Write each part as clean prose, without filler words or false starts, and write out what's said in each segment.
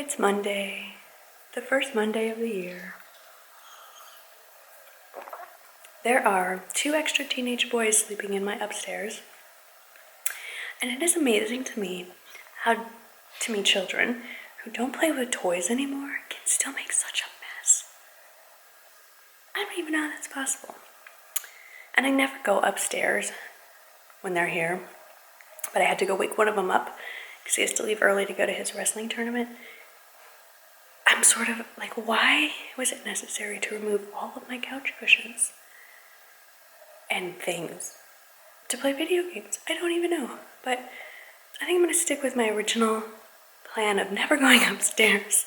It's Monday, the first Monday of the year. There are 2 extra teenage boys sleeping in my upstairs, and it is amazing to me how children who don't play with toys anymore can still make such a mess. I don't even know how that's possible. And I never go upstairs when they're here, but I had to go wake one of them up because he has to leave early to go to his wrestling tournament. I'm sort of like, why was it necessary to remove all of my couch cushions and things to play video games? I don't even know, but I think I'm going to stick with my original plan of never going upstairs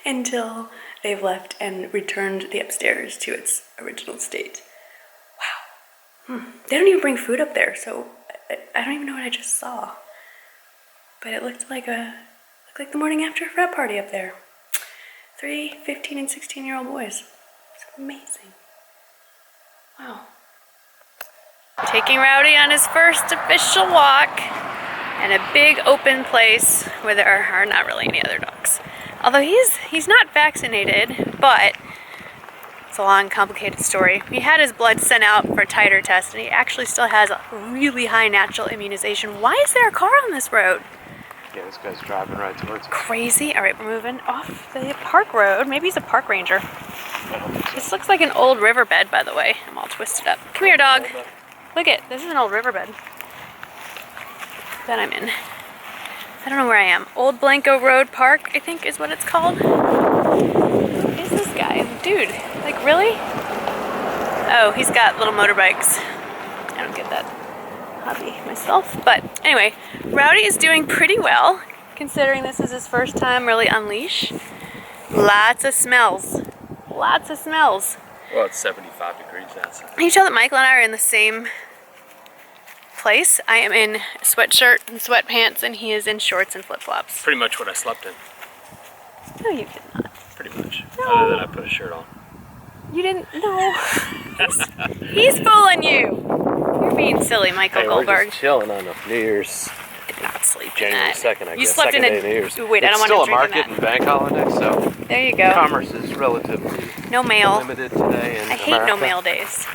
until they've left and returned the upstairs to its original state. Wow. They don't even bring food up there, so I don't even know what I just saw. But it looked like the morning after a frat party up there. 3 15 and 16-year-old boys. It's amazing. Wow. Taking Rowdy on his first official walk in a big open place where there are not really any other dogs. Although he's not vaccinated, but it's a long, complicated story. He had his blood sent out for a titer test, and he actually still has a really high natural immunization. Why is there a car on this road? Yeah, this guy's driving right towards me. Crazy. All right, we're moving off the park road. Maybe he's a park ranger. This looks like an old riverbed, by the way. I'm all twisted up. Come here, dog. Look it. This is an old riverbed that I'm in. I don't know where I am. Old Blanco Road Park, I think is what it's called. Who is this guy? Dude, like really? Oh, he's got little motorbikes. I don't get that hobby myself, but anyway, Rowdy is doing pretty well considering this is his first time really on leash. Lots of smells. Lots of smells. Well, it's 75 degrees outside. Can you tell that Michael and I are in the same place? I am in a sweatshirt and sweatpants, and he is in shorts and flip-flops. Pretty much what I slept in. No, you did not. Pretty much. No. Other than I put a shirt on. You didn't. No. He's fooling you. You're being silly, Michael Goldberg. We're just chilling on the New Year's. Did not sleep in January that. 2nd, I guess. You slept second in day of New Year's. Wait, I don't want to It's drink still a market in and bank holiday, so there you go. commerce is relatively no mail. limited today in I hate America. no mail days.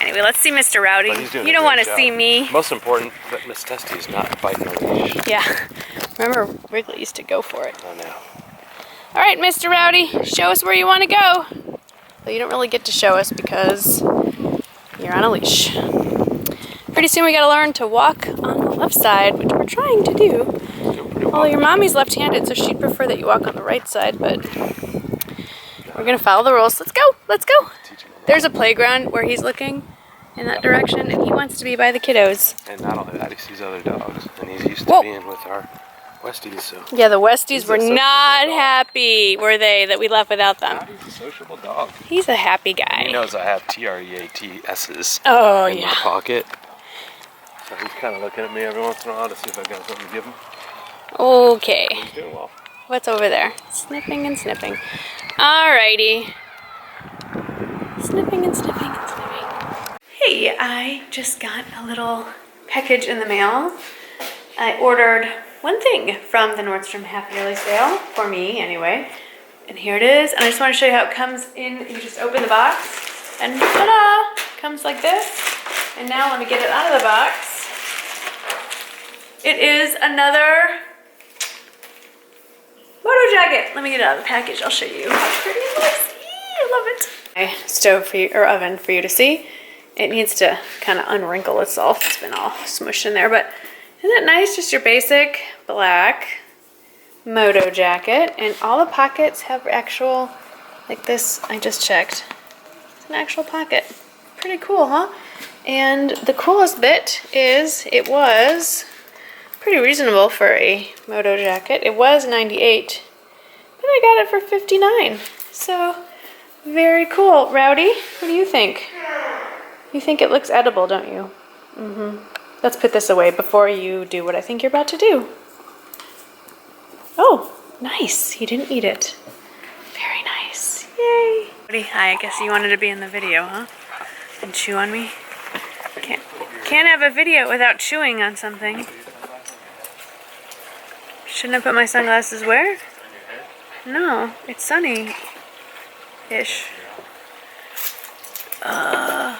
Anyway, let's see Mr. Rowdy. But he's doing You a don't great want to job. see me. Most important, that Miss Testy's not biting a leash. Yeah. Remember, Wrigley used to go for it. I know. All right, Mr. Rowdy, show us where you want to go. Well, you don't really get to show us because you're on a leash. Pretty soon we got to learn to walk on the left side, which we're trying to do. Well, your mommy's left-handed, so she'd prefer that you walk on the right side, but we're going to follow the rules. Let's go. Let's go. There's a playground where he's looking in that direction, and he wants to be by the kiddos. And not only that, he sees other dogs, and he's used to being with our Westies, so. Yeah, the Westies were not happy, were they, that we left without them? He's a sociable dog. He's a happy guy. He knows I have TREATS's in my pocket. So he's kind of looking at me every once in a while to see if I got something to give him. Okay. He's doing well. What's over there? Sniffing and sniffing. Alrighty. Sniffing and sniffing and sniffing. Hey, I just got a little package in the mail. I ordered one thing from the Nordstrom half yearly sale, for me anyway. And here it is. And I just want to show you how it comes in. You just open the box and ta-da! It comes like this. And now let me get it out of the box. It is another moto jacket. Let me get it out of the package. I'll show you how pretty it looks. I love it. My stove for you, or oven for you to see. It needs to kind of unwrinkle itself. It's been all smushed in there, but isn't it nice? Just your basic black moto jacket, and all the pockets have actual, like this. I just checked. It's an actual pocket. Pretty cool, huh? And the coolest bit is it was pretty reasonable for a moto jacket. It was $98, but I got it for $59. So very cool. Rowdy, what do you think? You think it looks edible, don't you? Let's put this away before you do what I think you're about to do. Oh, nice. He didn't eat it. Very nice. Yay. Hi, I guess you wanted to be in the video, huh? And chew on me? Can't have a video without chewing on something. Shouldn't I put my sunglasses where? No, it's sunny-ish. I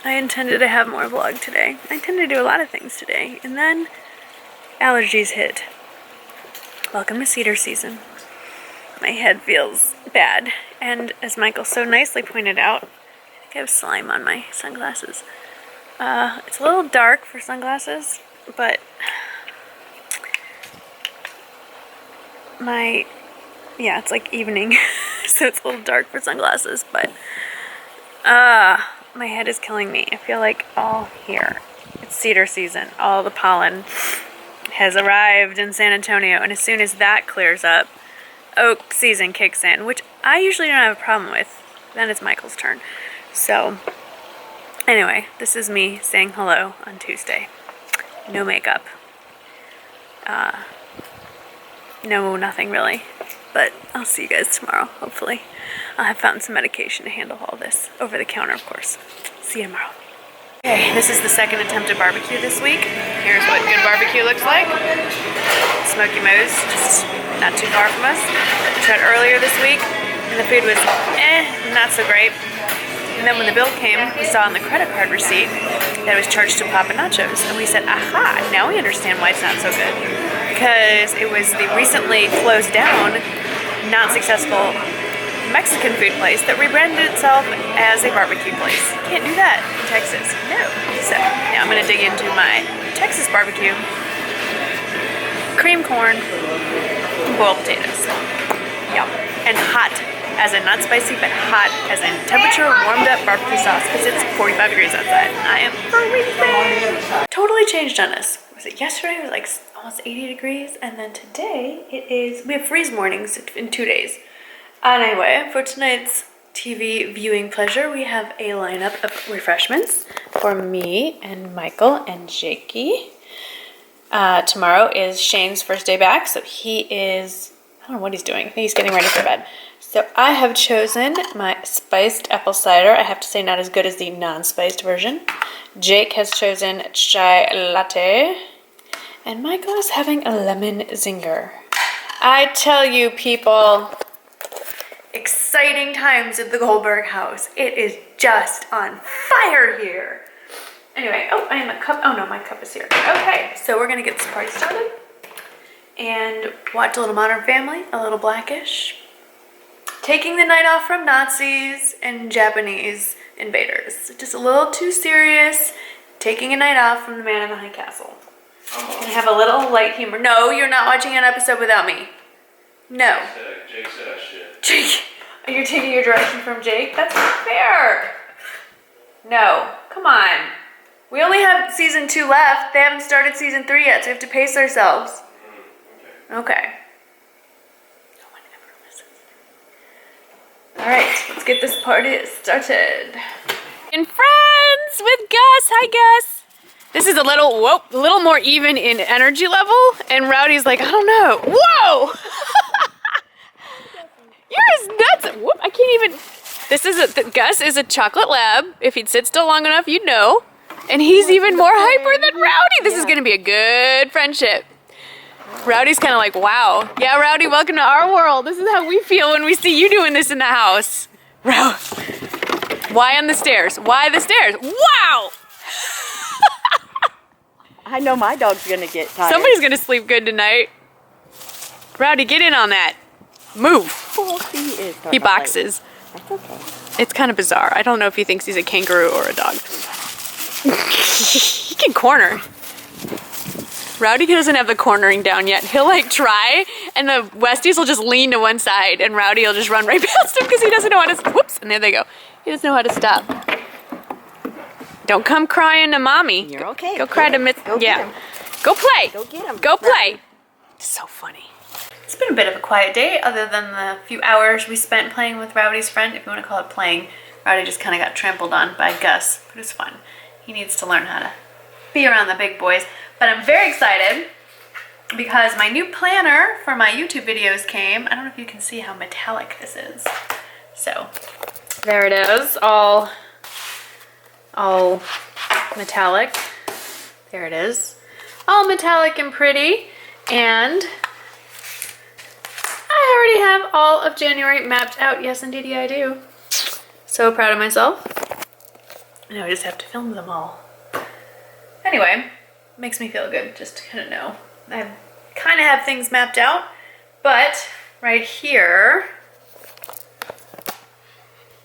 intended to have more vlog today. I intended to do a lot of things today. And then allergies hit. Welcome to cedar season. My head feels bad. And as Michael so nicely pointed out, I think I have slime on my sunglasses. It's a little dark for sunglasses, but yeah, it's like evening, so it's a little dark for sunglasses, but my head is killing me. I feel like all here. It's cedar season. All the pollen has arrived in San Antonio, and as soon as that clears up, oak season kicks in, which I usually don't have a problem with. Then it's Michael's turn. So anyway, this is me saying hello on Tuesday. No makeup. No, nothing really. But I'll see you guys tomorrow, hopefully. I'll have found some medication to handle all this. Over the counter, of course. See you tomorrow. Okay, this is the second attempt at barbecue this week. Here's what good barbecue looks like. Smoky Moe's, just not too far from us. We tried earlier this week, and the food was not so great. And then when the bill came, we saw on the credit card receipt that it was charged to Papa Nachos. And we said, aha, now we understand why it's not so good. Because it was the recently closed down, not successful Mexican food place that rebranded itself as a barbecue place. Can't do that in Texas, no. So now I'm gonna dig into my Texas barbecue, cream corn, and boiled potatoes. Yum. And hot, as in not spicy, but hot, as in temperature warmed up barbecue sauce, because it's 45 degrees outside. I am freezing. Totally changed on us. Was it yesterday? It was like almost 80 degrees, and then today we have freeze mornings in 2 days. Anyway, for tonight's TV viewing pleasure, we have a lineup of refreshments for me and Michael and Jakey. Tomorrow is Shane's first day back, so he is, I don't know what he's doing. I think he's getting ready for bed. So I have chosen my spiced apple cider. I have to say not as good as the non-spiced version. Jake has chosen chai latte. And Michael is having a lemon zinger. I tell you people, exciting times at the Goldberg house. It is just on fire here. Anyway, I am a cup. Oh no, my cup is here. Okay, so we're gonna get this party started and watch a little Modern Family, a little Blackish. Taking the night off from Nazis and Japanese invaders. Just a little too serious. Taking a night off from the Man in the High Castle. And have a little light humor. No, you're not watching an episode without me. No. Jake said I should. Jake, you're taking your direction from Jake? That's not fair. No, come on. We only have season 2 left. They haven't started season 3 yet, so we have to pace ourselves. Okay. No one ever listens. Alright, let's get this party started. And friends with Gus. Hi, Gus. This is a little more even in energy level, and Rowdy's like, I don't know. Whoa! You're as nuts. Whoop, I can't even. Gus is a chocolate lab. If he'd sit still long enough, you'd know. And he's even more hyper than Rowdy. This is gonna be a good friendship. Rowdy's kind of like, wow. Yeah, Rowdy, welcome to our world. This is how we feel when we see you doing this in the house. Why on the stairs? Why the stairs? Wow! I know my dog's gonna get tired. Somebody's gonna sleep good tonight. Rowdy, get in on that. Move. Well, he boxes. That's okay. It's kind of bizarre. I don't know if he thinks he's a kangaroo or a dog. He can corner. Rowdy doesn't have the cornering down yet. He'll like try, and the Westies will just lean to one side, and Rowdy will just run right past him because he doesn't know how to. Whoops! And there they go. He doesn't know how to stop. Don't come crying to mommy. You're okay. Go cry to Miss. Yeah. Go play. Go get him. Go play. It's so funny. It's been a bit of a quiet day, other than the few hours we spent playing with Rowdy's friend. If you want to call it playing, Rowdy just kind of got trampled on by Gus, but it was fun. He needs to learn how to be around the big boys. But I'm very excited because my new planner for my YouTube videos came. I don't know if you can see how metallic this is. So there it is, all metallic. There it is. All metallic and pretty. And I already have all of January mapped out. Yes, indeed, I do. So proud of myself. Now I just have to film them all. Anyway, makes me feel good just to kind of know. I kind of have things mapped out, but right here,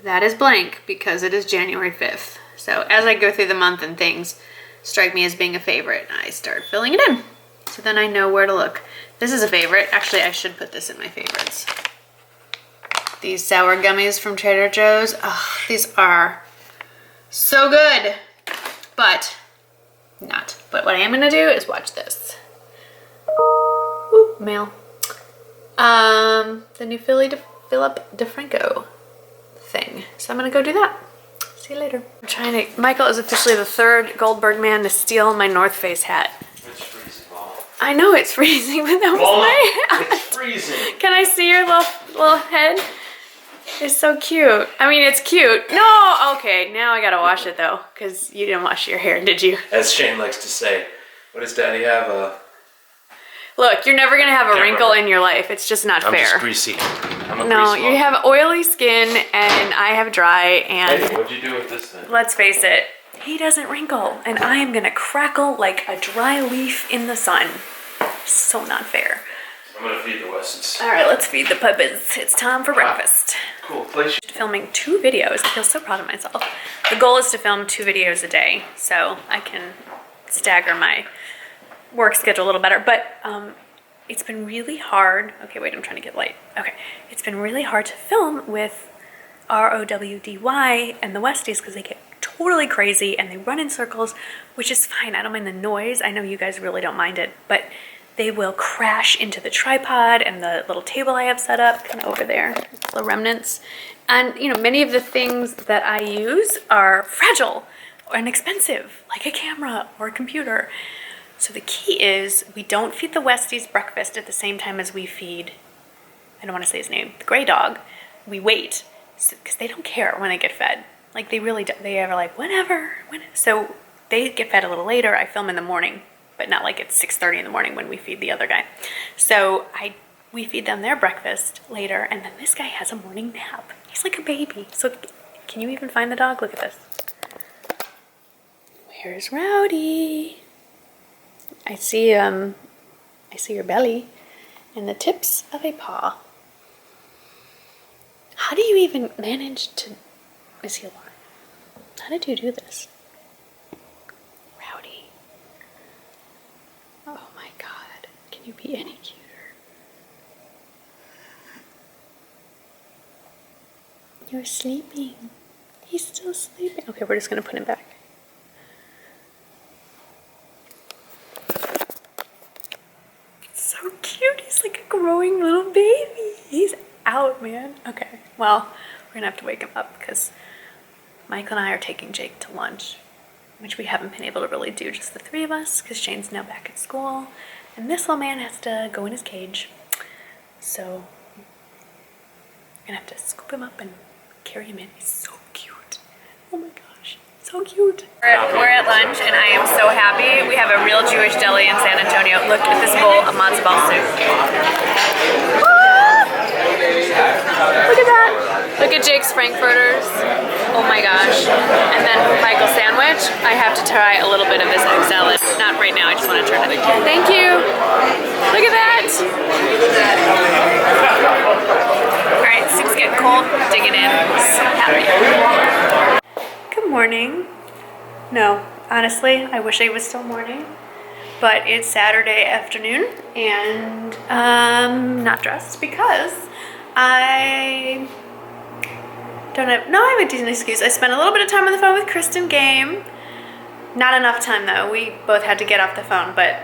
that is blank because it is January 5th. So as I go through the month and things strike me as being a favorite, I start filling it in. So then I know where to look. This is a favorite. Actually, I should put this in my favorites. These sour gummies from Trader Joe's. Oh, these are so good, but not. But what I am gonna do is watch this. Ooh, mail. The new Philip DeFranco thing. So I'm gonna go do that. See you later. I'm trying to, Michael is officially the third Goldberg man to steal my North Face hat. It's freezing, Mom. I know it's freezing, but that was my hat. It's freezing. Can I see your little head? It's so cute. I mean, it's cute. No, okay, now I gotta wash it though, because you didn't wash your hair, did you? As Shane likes to say, what does Daddy have? Look, you're never gonna have a wrinkle in your life. It's just not fair. I'm just greasy. I'm a No, grease you mom. have oily skin and I have dry, and Hey, what'd you do with this thing? let's face it, he doesn't wrinkle, and I am gonna crackle like a dry leaf in the sun. So not fair. I'm gonna feed the Westons. All right, let's feed the puppies. It's time for breakfast. Cool place. Filming 2 videos. I feel so proud of myself. The goal is to film 2 videos a day, so I can stagger my work schedule a little better. But it's been really hard. Okay, wait, I'm trying to get light. Okay, it's been really hard to film with ROWDY and the Westies because they get totally crazy and they run in circles, which is fine. I don't mind the noise. I know you guys really don't mind it, but they will crash into the tripod and the little table I have set up kind of over there, the remnants. And you know, many of the things that I use are fragile and expensive, like a camera or a computer. So the key is we don't feed the Westies breakfast at the same time as we feed, I don't want to say his name, the gray dog. We wait, because they don't care when they get fed. Like they really don't. They are like, whenever. So they get fed a little later. I film in the morning, but not like it's 6:30 in the morning when we feed the other guy. So we feed them their breakfast later, and then this guy has a morning nap. He's like a baby. So can you even find the dog? Look at this. Where's Rowdy? I see your belly and the tips of a paw. How do you even manage to, is he alive? How did you do this? Rowdy. Oh my God, can you be any cuter? You're sleeping. He's still sleeping. Okay, we're just gonna put him back. So cute, he's like a growing little baby. He's out, man. Okay, well, we're gonna have to wake him up because Michael and I are taking Jake to lunch, which we haven't been able to really do, just the 3 of us, because Shane's now back at school, and this little man has to go in his cage. So I'm gonna have to scoop him up and carry him in. He's so cute. Oh my gosh, so cute. We're at lunch, and I am so happy. We have a real Jewish deli in San Antonio. Look at this bowl of matzo ball soup. Look at that. Look at Jake's Frankfurters. Oh my gosh. And then Michael's sandwich. I have to try a little bit of this egg salad. Not right now, I just want to turn it. Thank you. Look at that. All right, soup's getting cold. Dig it in. So happy. Good morning. No, honestly, I wish it was still morning. But it's Saturday afternoon, and not dressed because I don't have, no, I have a decent excuse. I spent a little bit of time on the phone with Kristen Game. Not enough time though. We both had to get off the phone, but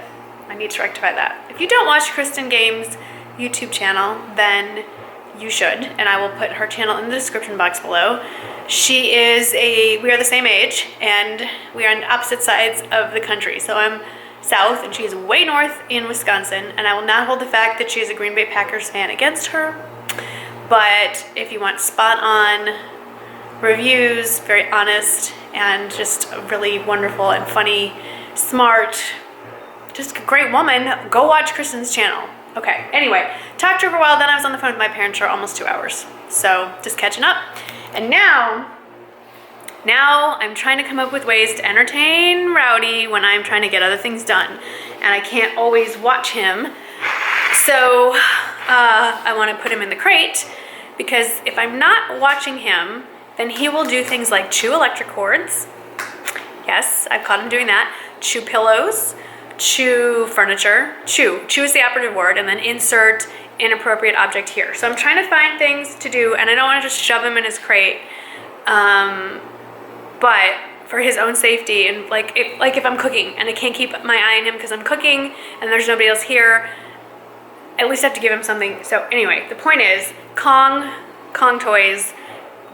I need to rectify that. If you don't watch Kristen Game's YouTube channel, then you should, and I will put her channel in the description box below. She is we are the same age, and we are on opposite sides of the country. So I'm south, and she is way north in Wisconsin, and I will not hold the fact that she is a Green Bay Packers fan against her. But if you want spot-on reviews, very honest, and just a really wonderful and funny, smart, just a great woman, go watch Kristen's channel. Okay, anyway, talked to her for a while, then I was on the phone with my parents for almost 2 hours. So, just catching up. And now I'm trying to come up with ways to entertain Rowdy when I'm trying to get other things done. And I can't always watch him. So, I want to put him in the crate, because if I'm not watching him, then he will do things like chew electric cords. Yes, I've caught him doing that. Chew pillows, chew furniture, chew is the operative word, and then insert inappropriate object here. So I'm trying to find things to do, and I don't want to just shove him in his crate, but for his own safety, and like if I'm cooking and I can't keep my eye on him because I'm cooking and there's nobody else here, at least I have to give him something. So anyway, the point is, Kong toys.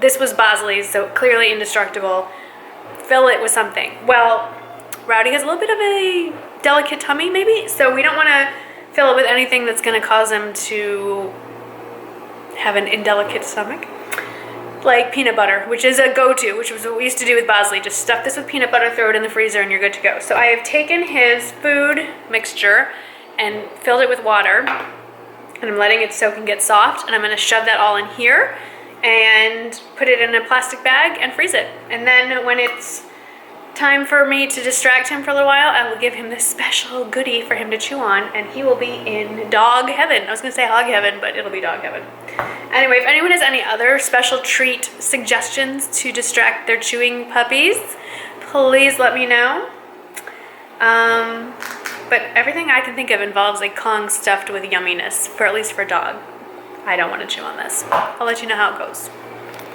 This was Bosley's, so clearly indestructible. Fill it with something. Well, Rowdy has a little bit of a delicate tummy, maybe, so we don't want to fill it with anything that's going to cause him to have an indelicate stomach. Like peanut butter, which is a go-to, which was what we used to do with Bosley. Just stuff this with peanut butter, throw it in the freezer, and you're good to go. So I have taken his food mixture and filled it with water, and I'm letting it soak and get soft, and I'm going to shove that all in here and put it in a plastic bag and freeze it. And then when it's time for me to distract him for a little while, I will give him this special goodie for him to chew on, and he will be in dog heaven. I was gonna say hog heaven, but it'll be dog heaven. Anyway, if anyone has any other special treat suggestions to distract their chewing puppies, please let me know. But everything I can think of involves a Kong stuffed with yumminess, at least for a dog. I don't want to chew on this. I'll let you know how it goes.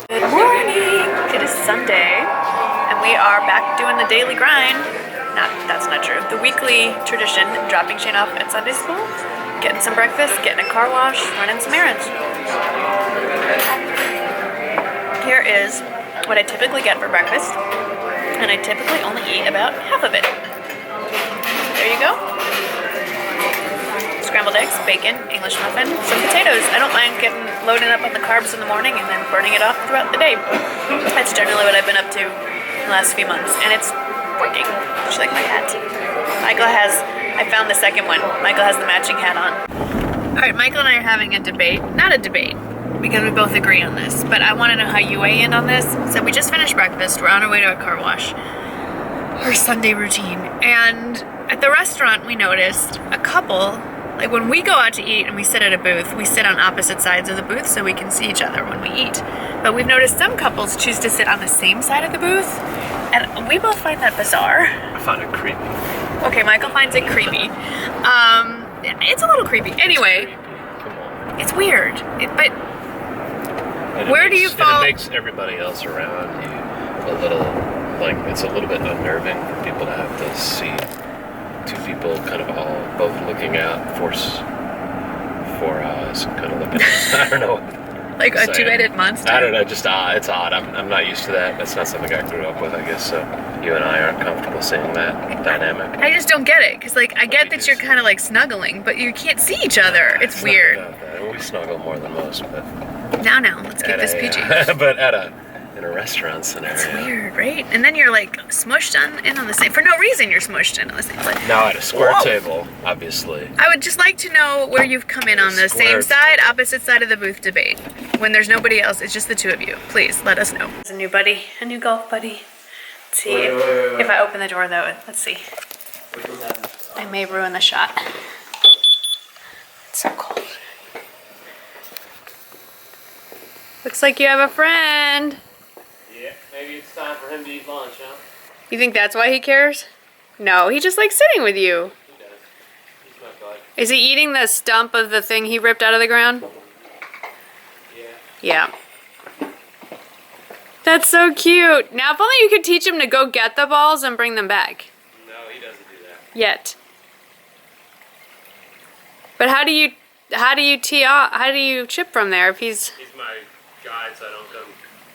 Good morning! It is Sunday, and we are back doing the daily grind. That's not true. The weekly tradition, dropping Shane off at Sunday school, getting some breakfast, getting a car wash, running some errands. Here is what I typically get for breakfast, and I typically only eat about half of it. There you go. Scrambled eggs, bacon, English muffin, some potatoes. I don't mind loading up on the carbs in the morning and then burning it off throughout the day. That's generally what I've been up to in the last few months, and it's working. Just like my hat. I found the second one. Michael has the matching hat on. Alright, Michael and I are having a debate. Not a debate, because we both agree on this, but I want to know how you weigh in on this. So we just finished breakfast. We're on our way to a car wash. Our Sunday routine. And at the restaurant, we noticed a couple. Like when we go out to eat and we sit at a booth, we sit on opposite sides of the booth so we can see each other when we eat. But we've noticed some couples choose to sit on the same side of the booth, and we both find that bizarre. I find it creepy. Okay, Michael finds it creepy. It's a little creepy. Anyway, Come on. it's weird. But And where do you fall? It makes everybody else around you a little, like, it's a little bit unnerving for people to have to see two people kind of all both looking out for us and kind of looking I don't know. Like a two-headed monster? I don't know, just it's odd. I'm not used to that. That's not something I grew up with, I guess, so you and I aren't comfortable seeing that dynamic. I just don't get it, because like I get that you're kind of like snuggling, but you can't see each other. It's weird. Not about that. We snuggle more than most, but Now, let's keep this PG. but in a restaurant scenario. It's weird, right? And then you're like smushed in on the same, for no reason you're smushed in on the same place. Now at a square table, obviously. I would just like to know where you've come in on the same side, opposite side of the booth debate. When there's nobody else, it's just the two of you. Please, let us know. There's a new buddy, a new golf buddy. Let's see if I open the door though, let's see. I may ruin the shot. It's so cold. Looks like you have a friend. Yeah, maybe it's time for him to eat lunch, huh? You think that's why he cares? No, he just likes sitting with you. He does. He's my bud. Is he eating the stump of the thing he ripped out of the ground? Yeah. Yeah. That's so cute. Now, if only you could teach him to go get the balls and bring them back. No, he doesn't do that. Yet. But how do you tee off? How do you chip from there if he's? He's my guide, so I don't come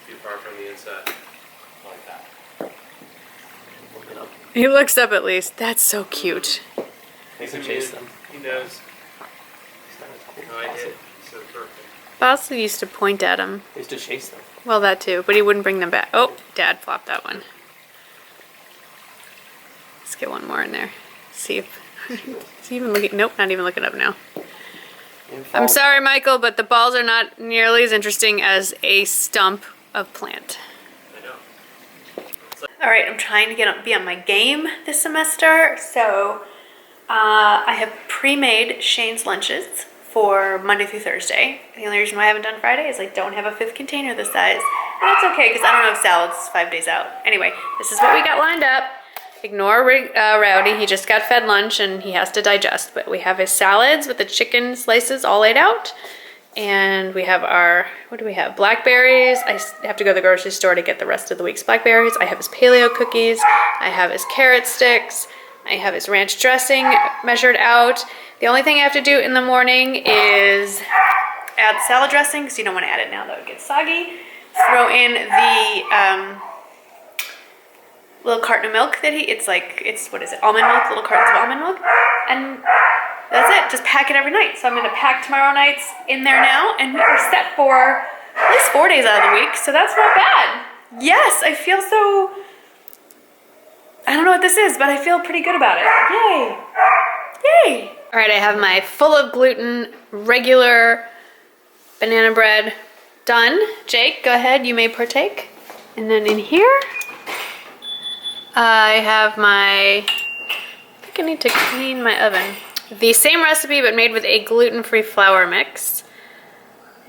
too far from the inside. Like that. Looking up. He looks up at least. That's so cute. He can chase them. He knows. No, I did. So perfect. Bosley used to point at him. He used to chase them. Well, that too, but he wouldn't bring them back. Oh, Dad flopped that one. Let's get one more in there. See if. Is he even looking? Nope, not even looking up now. I'm sorry, Michael, but the balls are not nearly as interesting as a stump of plant. I know. All right, I'm trying to be on my game this semester, so I have pre-made Shane's lunches for Monday through Thursday. The only reason why I haven't done Friday is I don't have a 5th container this size. And that's okay, because I don't have salads 5 days out. Anyway, this is what we got lined up. Ignore Rowdy, he just got fed lunch and he has to digest. But we have his salads with the chicken slices all laid out. And we have our, what do we have? Blackberries. I have to go to the grocery store to get the rest of the week's blackberries. I have his paleo cookies. I have his carrot sticks. I have his ranch dressing measured out. The only thing I have to do in the morning is add salad dressing, because you don't want to add it now, that would get soggy. Throw in the little carton of milk that what is it, almond milk, little cartons of almond milk. And that's it, just pack it every night. So I'm gonna pack tomorrow night's in there now, and we are set for at least 4 days out of the week, so that's not bad. Yes, I feel so, I don't know what this is, but I feel pretty good about it. Yay, yay. All right, I have my full of gluten, regular banana bread done. Jake, go ahead, you may partake. And then in here, I have I think I need to clean my oven. The same recipe, but made with a gluten-free flour mix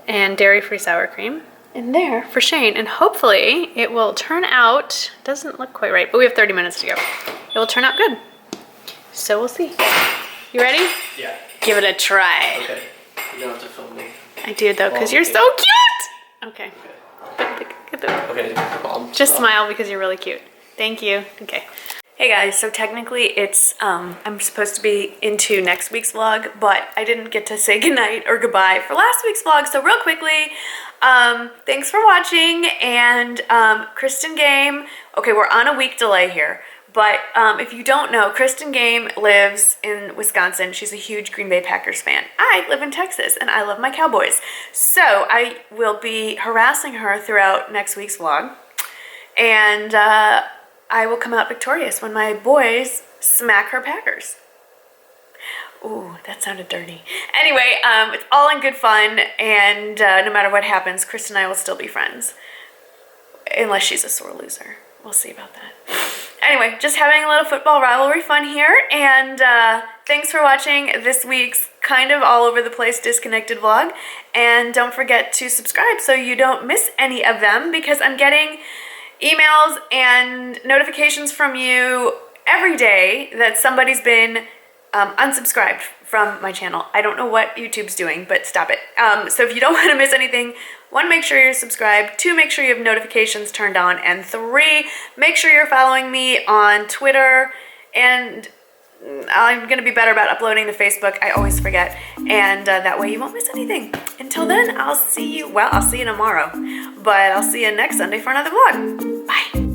and dairy-free sour cream in there for Shane. And hopefully it will turn out, doesn't look quite right, but we have 30 minutes to go. It will turn out good. So we'll see. You ready? Yeah. Give it a try. Okay. You don't have to film me. I do though, because you're so cute. Okay. Okay. Just smile because you're really cute. Thank you. Okay. Hey guys, so technically it's, I'm supposed to be into next week's vlog, but I didn't get to say goodnight or goodbye for last week's vlog, so real quickly, thanks for watching, and Kristen Game, okay, we're on a week delay here, but if you don't know, Kristen Game lives in Wisconsin. She's a huge Green Bay Packers fan. I live in Texas, and I love my Cowboys, so I will be harassing her throughout next week's vlog, and I will come out victorious when my boys smack her Packers. Ooh, that sounded dirty. Anyway, it's all in good fun, and no matter what happens, Chris and I will still be friends. Unless she's a sore loser. We'll see about that. Anyway, just having a little football rivalry fun here, and thanks for watching this week's kind of all over the place disconnected vlog. And don't forget to subscribe so you don't miss any of them, because I'm getting emails and notifications from you every day that somebody's been unsubscribed from my channel. I don't know what YouTube's doing, but stop it. So if you don't want to miss anything, 1, make sure you're subscribed, 2, make sure you have notifications turned on, and 3, make sure you're following me on Twitter, and I'm going to be better about uploading to Facebook. I always forget, and that way you won't miss anything. Until then, I'll see you, well, I'll see you tomorrow, but I'll see you next Sunday for another vlog. Bye.